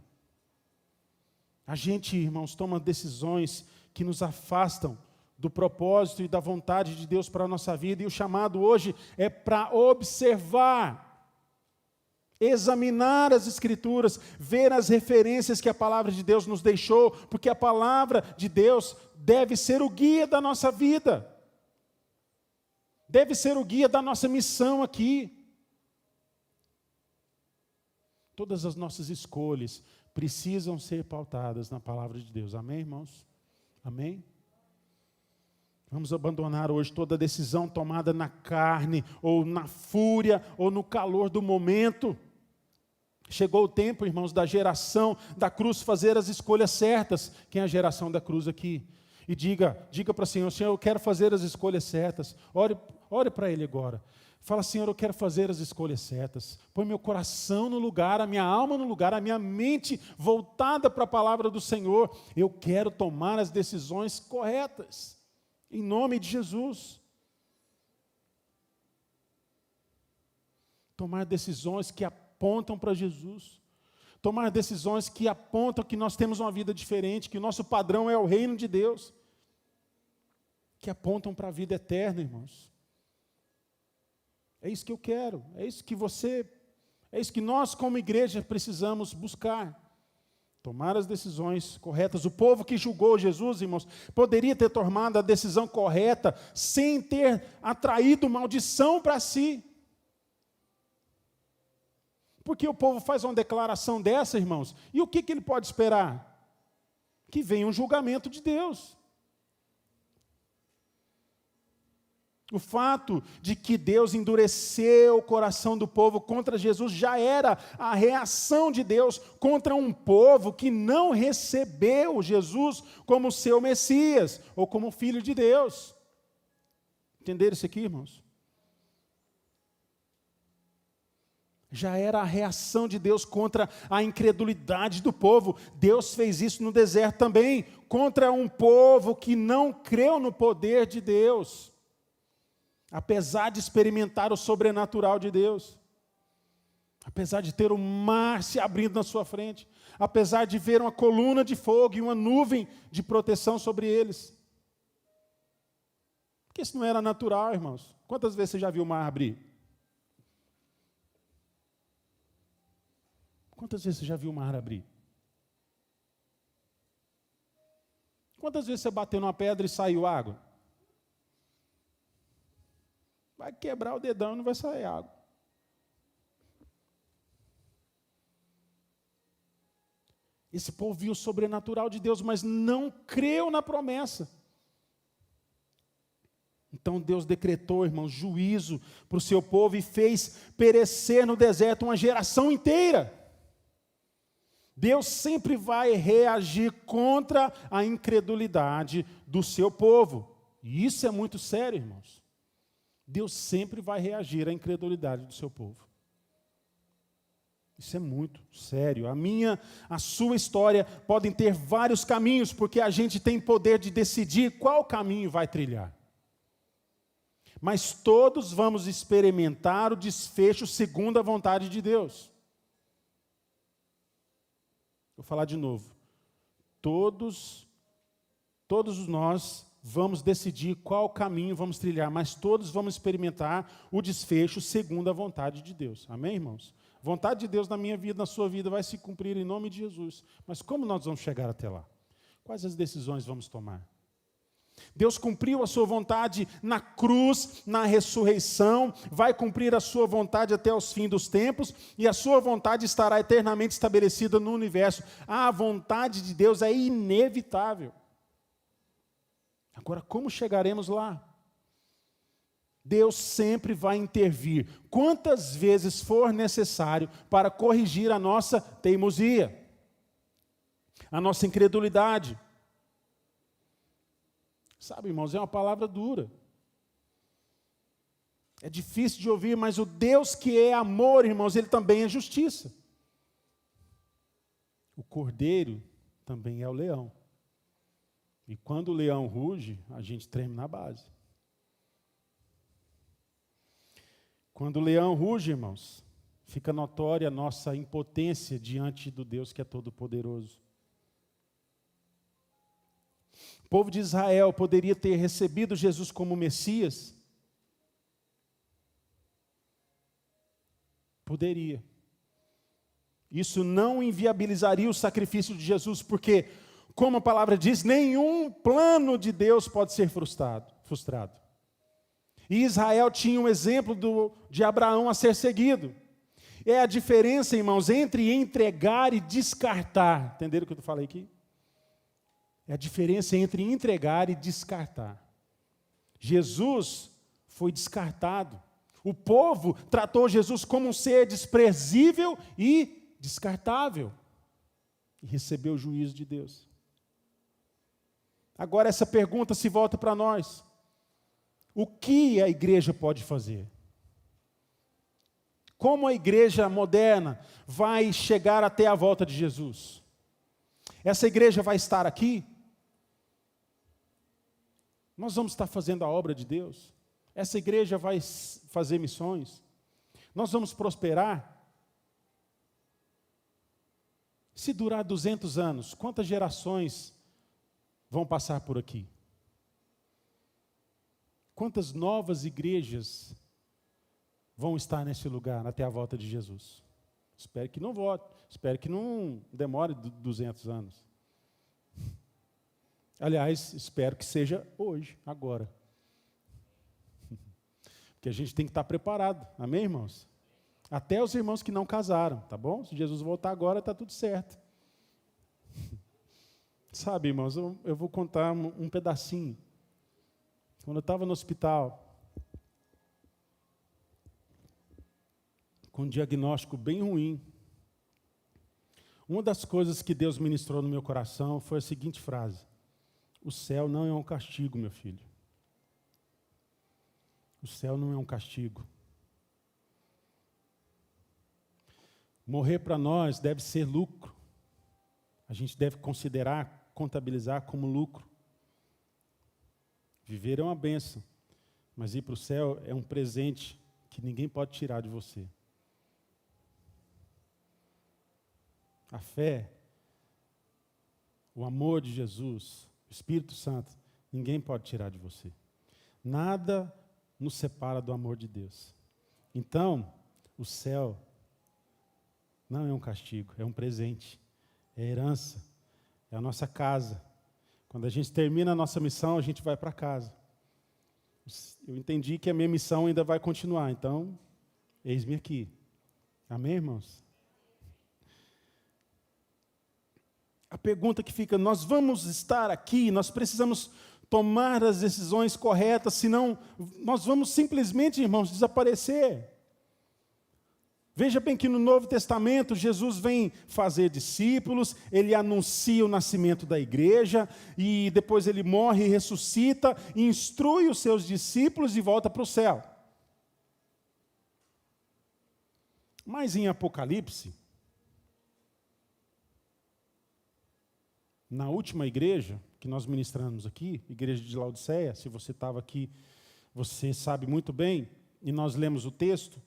A gente, irmãos, toma decisões que nos afastam do propósito e da vontade de Deus para a nossa vida, e o chamado hoje é para observar, examinar as Escrituras, ver as referências que a palavra de Deus nos deixou, porque a palavra de Deus deve ser o guia da nossa vida, deve ser o guia da nossa missão aqui. Todas as nossas escolhas precisam ser pautadas na palavra de Deus, amém, irmãos? Amém? Vamos abandonar hoje toda decisão tomada na carne, ou na fúria, ou no calor do momento. Chegou o tempo, irmãos, da geração da cruz fazer as escolhas certas. Quem é a geração da cruz aqui? E diga para o Senhor, Senhor, eu quero fazer as escolhas certas. Ore para Ele agora. Fala, Senhor, eu quero fazer as escolhas certas. Põe meu coração no lugar, a minha alma no lugar, a minha mente voltada para a palavra do Senhor. Eu quero tomar as decisões corretas. Em nome de Jesus. Tomar decisões que apontam para Jesus. Tomar decisões que apontam que nós temos uma vida diferente, que o nosso padrão é o reino de Deus. Que apontam para a vida eterna, irmãos. É isso que eu quero, é isso que nós como igreja precisamos buscar. Tomar as decisões corretas. O povo que julgou Jesus, irmãos, poderia ter tomado a decisão correta sem ter atraído maldição para si. Porque o povo faz uma declaração dessa, irmãos, e o que ele pode esperar? Que venha um julgamento de Deus. O fato de que Deus endureceu o coração do povo contra Jesus já era a reação de Deus contra um povo que não recebeu Jesus como seu Messias ou como Filho de Deus. Entenderam isso aqui, irmãos? Já era a reação de Deus contra a incredulidade do povo. Deus fez isso no deserto também, contra um povo que não creu no poder de Deus. Apesar de experimentar o sobrenatural de Deus, apesar de ter o mar se abrindo na sua frente, apesar de ver uma coluna de fogo e uma nuvem de proteção sobre eles. Porque isso não era natural, irmãos. Quantas vezes você já viu o mar abrir? Quantas vezes você já viu o mar abrir? Quantas vezes você bateu numa pedra e saiu água? Vai quebrar o dedão e não vai sair água. Esse povo viu o sobrenatural de Deus, mas não creu na promessa. Então Deus decretou, irmãos, juízo para o seu povo e fez perecer no deserto uma geração inteira. Deus sempre vai reagir contra a incredulidade do seu povo. E isso é muito sério, irmãos. Deus sempre vai reagir à incredulidade do seu povo. Isso é muito sério. A sua história podem ter vários caminhos, porque a gente tem poder de decidir qual caminho vai trilhar. Mas todos vamos experimentar o desfecho segundo a vontade de Deus. Vou falar de novo. Todos nós vamos decidir qual caminho vamos trilhar, mas todos vamos experimentar o desfecho segundo a vontade de Deus. Amém, irmãos? Vontade de Deus na minha vida, na sua vida, vai se cumprir em nome de Jesus. Mas como nós vamos chegar até lá? Quais as decisões vamos tomar? Deus cumpriu a sua vontade na cruz, na ressurreição, vai cumprir a sua vontade até os fins dos tempos, e a sua vontade estará eternamente estabelecida no universo. A vontade de Deus é inevitável. Agora, como chegaremos lá? Deus sempre vai intervir, quantas vezes for necessário, para corrigir a nossa teimosia, a nossa incredulidade. Sabe, irmãos, é uma palavra dura. É difícil de ouvir, mas o Deus que é amor, irmãos, Ele também é justiça. O cordeiro também é o leão. E quando o leão ruge, a gente treme na base. Quando o leão ruge, irmãos, fica notória a nossa impotência diante do Deus que é todo-poderoso. O povo de Israel poderia ter recebido Jesus como Messias? Poderia. Isso não inviabilizaria o sacrifício de Jesus, porque, como a palavra diz, nenhum plano de Deus pode ser frustrado. E Israel tinha um exemplo de Abraão a ser seguido. É a diferença, irmãos, entre entregar e descartar. Entenderam o que eu falei aqui? É a diferença entre entregar e descartar. Jesus foi descartado. O povo tratou Jesus como um ser desprezível e descartável. E recebeu o juízo de Deus. Agora essa pergunta se volta para nós. O que a igreja pode fazer? Como a igreja moderna vai chegar até a volta de Jesus? Essa igreja vai estar aqui? Nós vamos estar fazendo a obra de Deus? Essa igreja vai fazer missões? Nós vamos prosperar? Se durar 200 anos, quantas gerações vão passar por aqui? Quantas novas igrejas vão estar nesse lugar até a volta de Jesus? Espero que não volte, espero que não demore 200 anos. Aliás, espero que seja hoje, agora. Porque a gente tem que estar preparado, amém, irmãos? Até os irmãos que não casaram, tá bom? Se Jesus voltar agora, está tudo certo. Sabe, irmãos, eu vou contar um pedacinho. Quando eu estava no hospital, com um diagnóstico bem ruim, uma das coisas que Deus ministrou no meu coração foi a seguinte frase: o céu não é um castigo, meu filho. O céu não é um castigo. Morrer para nós deve ser lucro. A gente deve considerar, contabilizar como lucro. Viver é uma bênção, mas ir para o céu é um presente que ninguém pode tirar de você. A fé, o amor de Jesus, o Espírito Santo, ninguém pode tirar de você. Nada nos separa do amor de Deus. Então, o céu não é um castigo, é um presente, é herança, é a nossa casa. Quando a gente termina a nossa missão, a gente vai para casa. Eu entendi que a minha missão ainda vai continuar, então, eis-me aqui. Amém, irmãos? A pergunta que fica: nós vamos estar aqui, nós precisamos tomar as decisões corretas, senão nós vamos simplesmente, irmãos, desaparecer. Veja bem que no Novo Testamento, Jesus vem fazer discípulos, ele anuncia o nascimento da igreja, e depois ele morre e ressuscita, instrui os seus discípulos e volta para o céu. Mas em Apocalipse, na última igreja que nós ministramos aqui, igreja de Laodiceia, se você estava aqui, você sabe muito bem, e nós lemos o texto.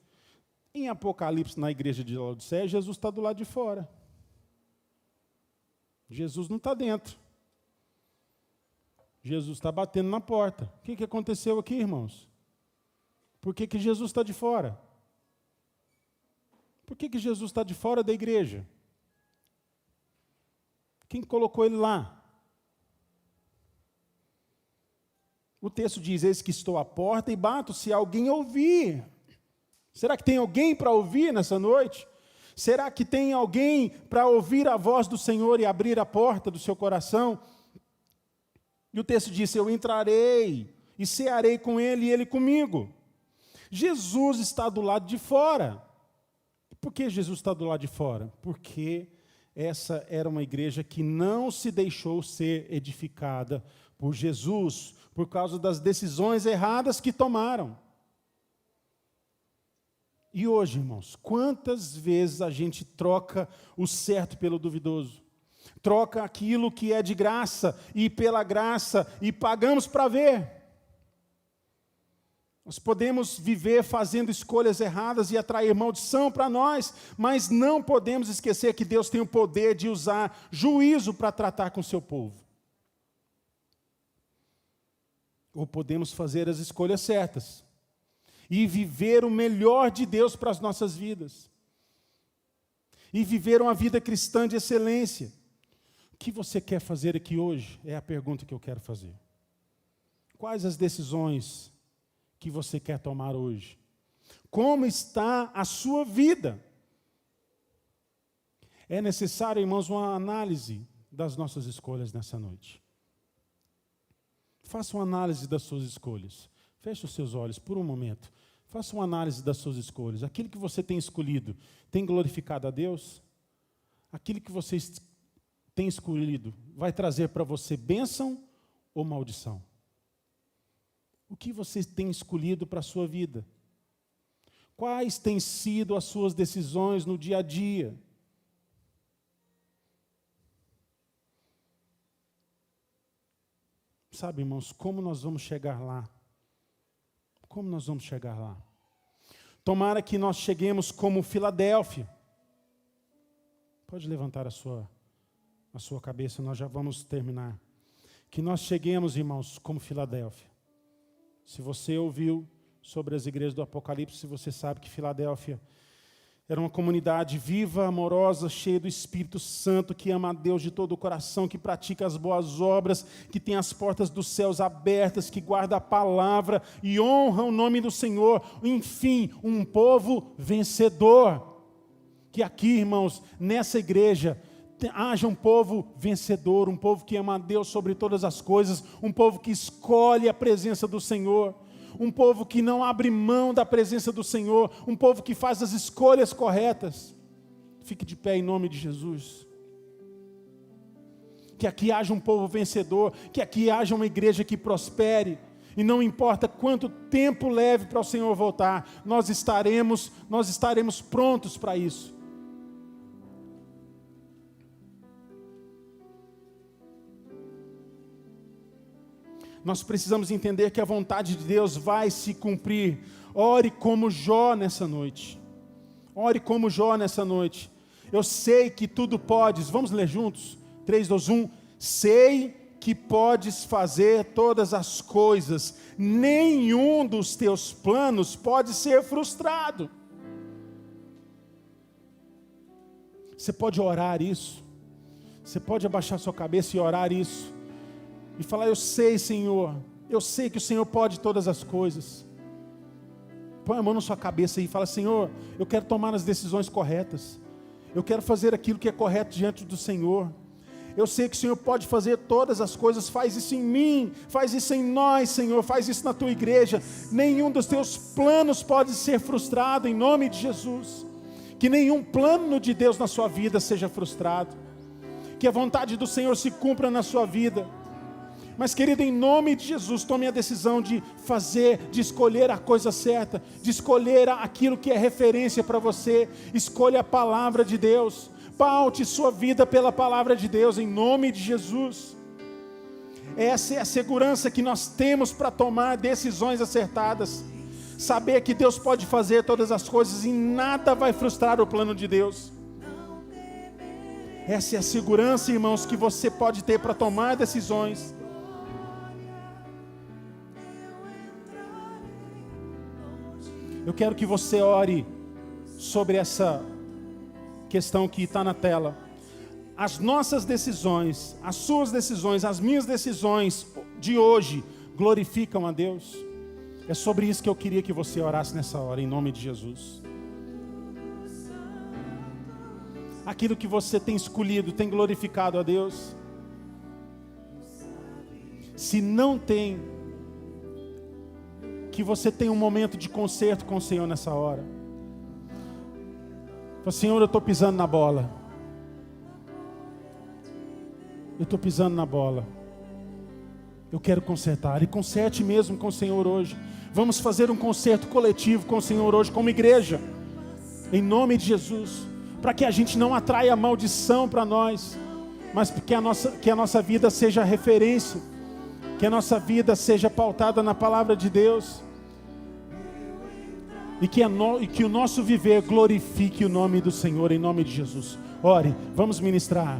Em Apocalipse, na igreja de Laodiceia, Jesus está do lado de fora. Jesus não está dentro. Jesus está batendo na porta. O que aconteceu aqui, irmãos? Por que Jesus está de fora? Por que Jesus está de fora da igreja? Quem colocou ele lá? O texto diz: eis que estou à porta e bato, se alguém ouvir. Será que tem alguém para ouvir nessa noite? Será que tem alguém para ouvir a voz do Senhor e abrir a porta do seu coração? E o texto diz: eu entrarei e cearei com ele e ele comigo. Jesus está do lado de fora. Por que Jesus está do lado de fora? Porque essa era uma igreja que não se deixou ser edificada por Jesus, por causa das decisões erradas que tomaram. E hoje, irmãos, quantas vezes a gente troca o certo pelo duvidoso? Troca aquilo que é de graça e pela graça e pagamos para ver. Nós podemos viver fazendo escolhas erradas e atrair maldição para nós, mas não podemos esquecer que Deus tem o poder de usar juízo para tratar com o seu povo. Ou podemos fazer as escolhas certas e viver o melhor de Deus para as nossas vidas. E viver uma vida cristã de excelência. O que você quer fazer aqui hoje? É a pergunta que eu quero fazer. Quais as decisões que você quer tomar hoje? Como está a sua vida? É necessário, irmãos, uma análise das nossas escolhas nessa noite. Faça uma análise das suas escolhas. Feche os seus olhos por um momento. Faça uma análise das suas escolhas. Aquilo que você tem escolhido tem glorificado a Deus? Aquilo que você tem escolhido vai trazer para você bênção ou maldição? O que você tem escolhido para a sua vida? Quais têm sido as suas decisões no dia a dia? Sabe, irmãos, como nós vamos chegar lá? Como nós vamos chegar lá? Tomara que nós cheguemos como Filadélfia. Pode levantar a sua cabeça, nós já vamos terminar. Que nós cheguemos, irmãos, como Filadélfia. Se você ouviu sobre as igrejas do Apocalipse, você sabe que Filadélfia era uma comunidade viva, amorosa, cheia do Espírito Santo, que ama a Deus de todo o coração, que pratica as boas obras, que tem as portas dos céus abertas, que guarda a palavra e honra o nome do Senhor. Enfim, um povo vencedor. Que aqui, irmãos, nessa igreja, haja um povo vencedor, um povo que ama a Deus sobre todas as coisas, um povo que escolhe a presença do Senhor, um povo que não abre mão da presença do Senhor, um povo que faz as escolhas corretas. Fique de pé em nome de Jesus. Que aqui haja um povo vencedor, que aqui haja uma igreja que prospere, e não importa quanto tempo leve para o Senhor voltar, nós estaremos prontos para isso. Nós precisamos entender que a vontade de Deus vai se cumprir. Ore como Jó nessa noite. Ore como Jó nessa noite. Eu sei que tudo podes. Vamos ler juntos? 3, 2, 1. Sei que podes fazer todas as coisas. Nenhum dos teus planos pode ser frustrado. Você pode orar isso. Você pode abaixar sua cabeça e orar isso. E falar: eu sei, Senhor, eu sei que o Senhor pode todas as coisas. Põe a mão na sua cabeça e fala: Senhor, eu quero tomar as decisões corretas. Eu quero fazer aquilo que é correto diante do Senhor. Eu sei que o Senhor pode fazer todas as coisas. Faz isso em mim, faz isso em nós, Senhor. Faz isso na tua igreja. Nenhum dos teus planos pode ser frustrado, em nome de Jesus. Que nenhum plano de Deus na sua vida seja frustrado. Que a vontade do Senhor se cumpra na sua vida. Mas, querido, em nome de Jesus, tome a decisão de fazer, de escolher a coisa certa, de escolher aquilo que é referência para você. Escolha a palavra de Deus. Paute sua vida pela palavra de Deus, em nome de Jesus. Essa é a segurança que nós temos para tomar decisões acertadas. Saber que Deus pode fazer todas as coisas e nada vai frustrar o plano de Deus. Essa é a segurança, irmãos, que você pode ter para tomar decisões. Eu quero que você ore sobre essa questão que está na tela. As nossas decisões, as suas decisões, as minhas decisões de hoje glorificam a Deus? É sobre isso que eu queria que você orasse nessa hora, em nome de Jesus. Aquilo que você tem escolhido tem glorificado a Deus? Se não tem, que você tenha um momento de conserto com o Senhor nessa hora. Fala, Senhor, eu estou pisando na bola. Eu estou pisando na bola. Eu quero consertar. E conserte mesmo com o Senhor hoje. Vamos fazer um conserto coletivo com o Senhor hoje, como igreja. Em nome de Jesus. Para que a gente não atraia maldição para nós. Mas que a nossa vida seja referência. Que a nossa vida seja pautada na palavra de Deus. E que o nosso viver glorifique o nome do Senhor, em nome de Jesus. Ore, vamos ministrar.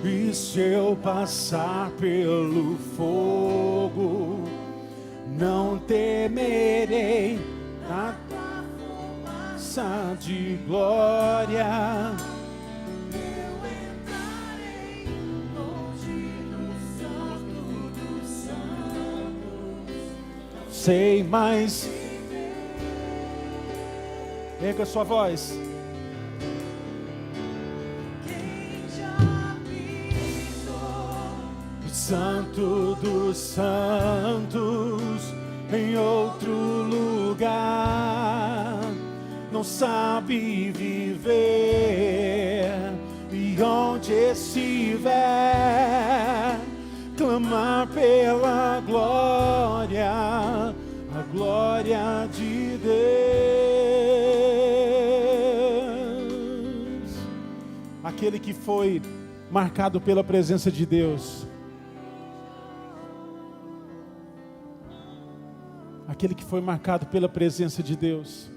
E se eu passar pelo fogo, não temerei a fumaça de glória. Sei mais. Erga sua voz. Santo dos santos, em outro lugar, não sabe viver, e onde estiver, clamar pela glória, a glória de Deus. Aquele que foi marcado pela presença de Deus, aquele que foi marcado pela presença de Deus,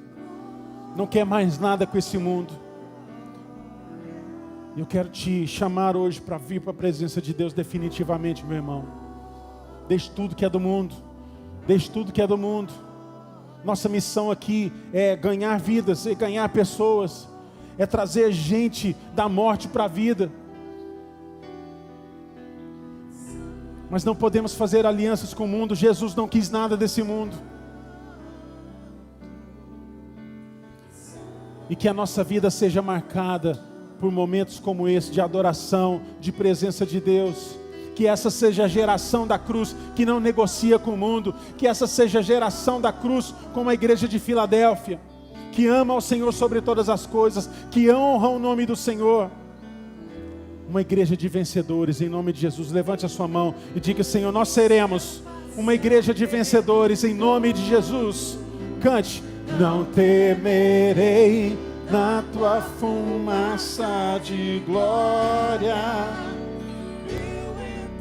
não quer mais nada com esse mundo. Eu quero te chamar hoje para vir para a presença de Deus definitivamente, meu irmão. Deixe tudo que é do mundo. Deixe tudo que é do mundo. Nossa missão aqui é ganhar vidas, é ganhar pessoas, é trazer gente da morte para a vida. Mas não podemos fazer alianças com o mundo. Jesus não quis nada desse mundo. E que a nossa vida seja marcada por momentos como esse, de adoração, de presença de Deus. Que essa seja a geração da cruz, que não negocia com o mundo. Que essa seja a geração da cruz, como a igreja de Filadélfia, que ama ao Senhor sobre todas as coisas, que honra o nome do Senhor. Uma igreja de vencedores, em nome de Jesus. Levante a sua mão e diga: Senhor, nós seremos uma igreja de vencedores, em nome de Jesus. Cante. Não temerei na tua fumaça de glória.